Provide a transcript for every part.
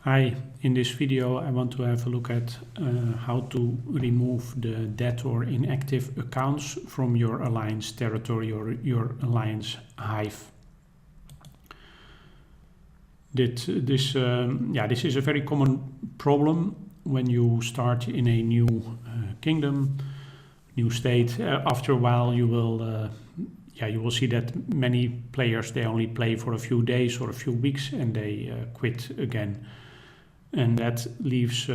Hi, in this video I want to have a look at how to remove the dead or inactive accounts from your alliance territory or your alliance hive. This is a very common problem when you start in a new kingdom, new state. After a while you will see that many players, they only play for a few days or a few weeks and they quit again. And that leaves,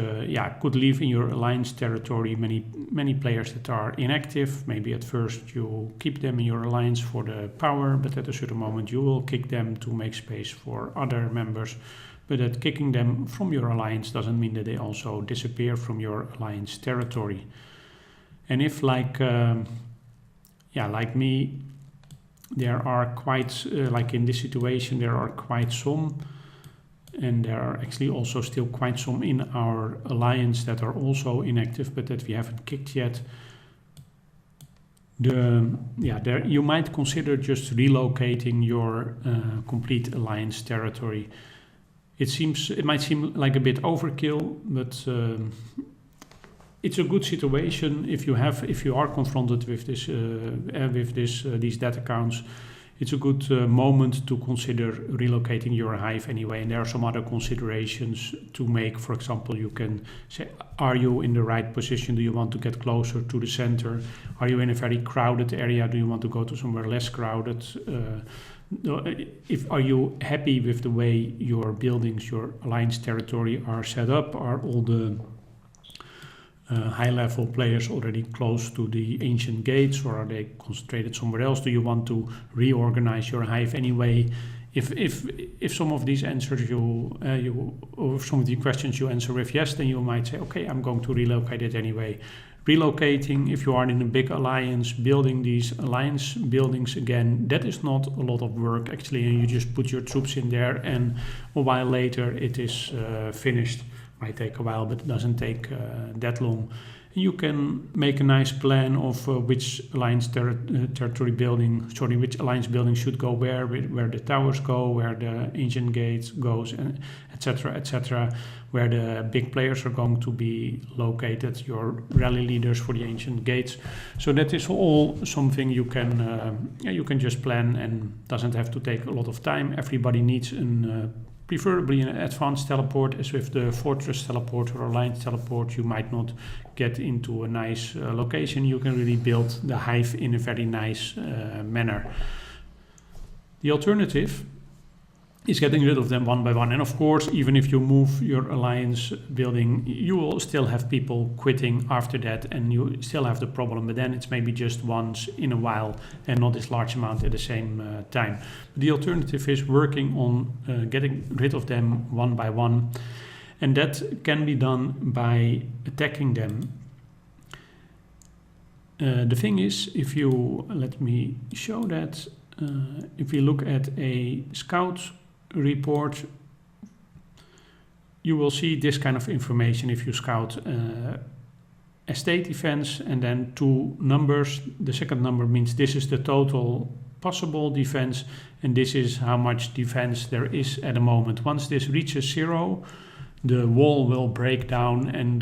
could leave in your alliance territory many players that are inactive. Maybe at first you keep them in your alliance for the power, but at a certain moment you will kick them to make space for other members. But that kicking them from your alliance doesn't mean that they also disappear from your alliance territory. And if like me, there are quite, like in this situation, there are quite some. And there are actually also still quite some in our alliance that are also inactive, but that we haven't kicked yet. You might consider just relocating your complete alliance territory. It might seem like a bit overkill, but it's a good situation if you are confronted with these dead accounts. It's a good moment to consider relocating your hive anyway, and there are some other considerations to make. For example, you can say, are you in the right position? Do you want to get closer to the center? Are you in a very crowded area? Do you want to go to somewhere less crowded? Are you happy with the way your buildings, your alliance territory are set up? Are all the high-level players already close to the ancient gates, or are they concentrated somewhere else? Do you want to reorganize your hive anyway? If some of these answers or some of the questions you answer with yes, then you might say, okay, I'm going to relocate it anyway. Relocating, if you are in a big alliance, building these alliance buildings again, that is not a lot of work actually, and you just put your troops in there and a while later it is finished. Might take a while, but it doesn't take that long. You can make a nice plan of which alliance which alliance building should go where the towers go, where the ancient gates goes, and etc., where the big players are going to be located, your rally leaders for the ancient gates. So that is all something you can just plan, and doesn't have to take a lot of time. Everybody needs preferably an advanced teleport, as with the fortress teleport or alliance teleport. You might not get into a nice location. You can really build the hive in a very nice manner. The alternative is getting rid of them one by one. And of course, even if you move your alliance building, you will still have people quitting after that, and you still have the problem, but then it's maybe just once in a while and not this large amount at the same time. The alternative is working on getting rid of them one by one, and that can be done by attacking them. The thing is, let me show that, if you look at a scout report, you will see this kind of information. If you scout estate defense and then two numbers, the second number means this is the total possible defense, and this is how much defense there is at the moment. Once this reaches 0, the wall will break down, and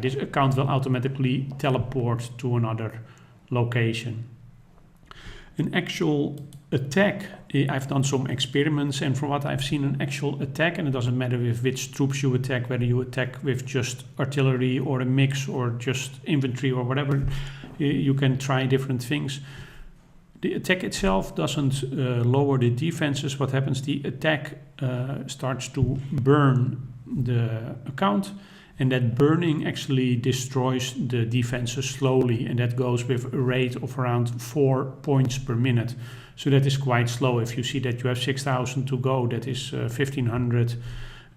this account will automatically teleport to another location. An actual attack, I've done some experiments, and from what I've seen, an actual attack, and it doesn't matter with which troops you attack, whether you attack with just artillery or a mix or just infantry or whatever, you can try different things. The attack itself doesn't lower the defenses. What happens, the attack starts to burn the account, and that burning actually destroys the defenses slowly, and that goes with a rate of around 4 points per minute. So that is quite slow. If you see that you have 6,000 to go, that is 1,500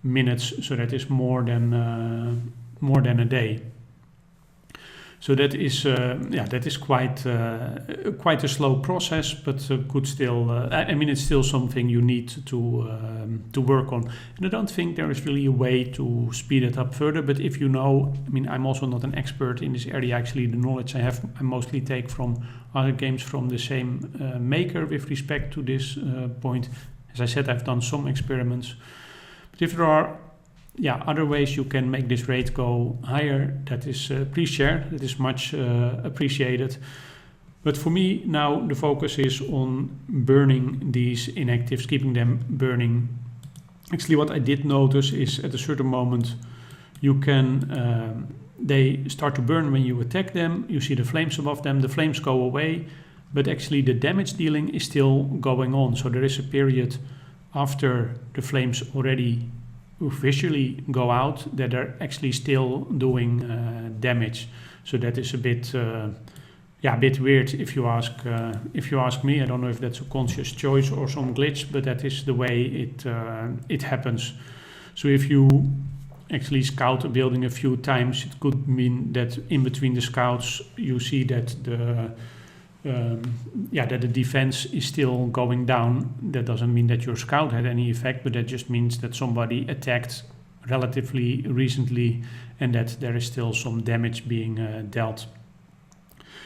minutes, so that is more than a day. So that is quite a slow process, but could still. It's still something you need to work on. And I don't think there is really a way to speed it up further. But if you know, I'm also not an expert in this area. Actually, the knowledge I have, I mostly take from other games from the same maker with respect to this point. As I said, I've done some experiments. But if there are other ways you can make this rate go higher, that is please share. That is much appreciated. But for me now the focus is on burning these inactives, keeping them burning. Actually what I did notice is at a certain moment you can, they start to burn when you attack them, you see the flames above them, the flames go away, but actually the damage dealing is still going on. So there is a period after the flames already visually go out that they're actually still doing damage. So that is a bit weird if you ask me. I don't know if that's a conscious choice or some glitch, but that is the way it happens. So if you actually scout a building a few times, it could mean that in between the scouts you see that that the defense is still going down. That doesn't mean that your scout had any effect, but that just means that somebody attacked relatively recently and that there is still some damage being dealt.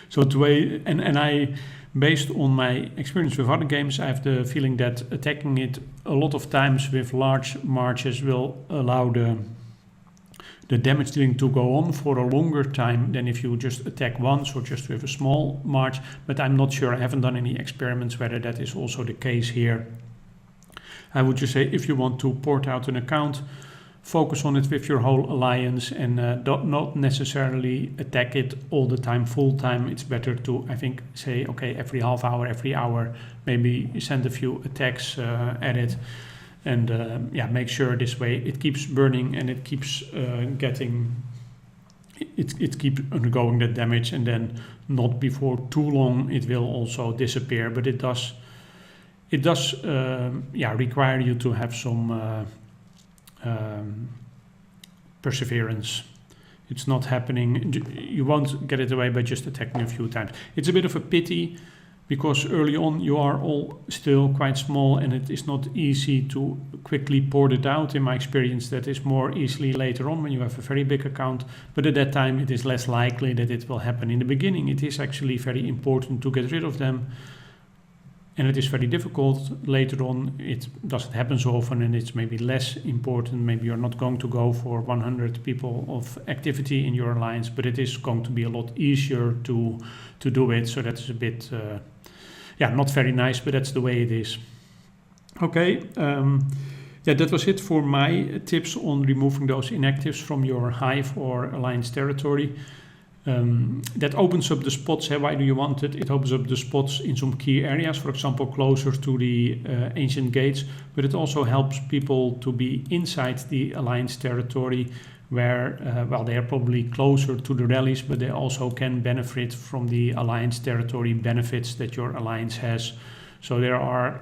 So the way, and I, based on my experience with other games, I have the feeling that attacking it a lot of times with large marches will allow the damage dealing to go on for a longer time than if you just attack once or just with a small march. But I'm not sure, I haven't done any experiments whether that is also the case here. I would just say if you want to port out an account, focus on it with your whole alliance and not necessarily attack it all the time, full time. It's better to, I think, say, okay, every half hour, every hour, maybe send a few attacks at it. And make sure this way it keeps burning and it keeps it keeps undergoing that damage, and then not before too long it will also disappear. But it does require you to have some perseverance. It's not happening. You won't get it away by just attacking a few times. It's a bit of a pity, because early on you are all still quite small and it is not easy to quickly port it out. In my experience, that is more easily later on when you have a very big account, but at that time it is less likely that it will happen. In the beginning it is actually very important to get rid of them, and it is very difficult. Later on it doesn't happen so often and it's maybe less important. Maybe you're not going to go for 100 people of activity in your alliance, but it is going to be a lot easier to do it. So that is a bit not very nice, but that's the way it is. Okay, that was it for my tips on removing those inactives from your hive or alliance territory. That opens up the spots. Why do you want it? It opens up the spots in some key areas, for example, closer to the ancient gates, but it also helps people to be inside the alliance territory where, they are probably closer to the rallies, but they also can benefit from the alliance territory benefits that your alliance has. So there are,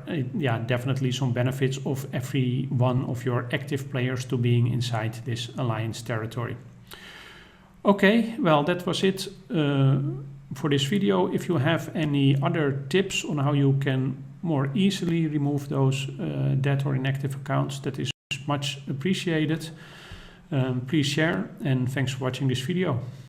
definitely some benefits of every one of your active players to being inside this alliance territory. Okay, well, that was it for this video. If you have any other tips on how you can more easily remove those dead or inactive accounts, that is much appreciated. Please share, and thanks for watching this video.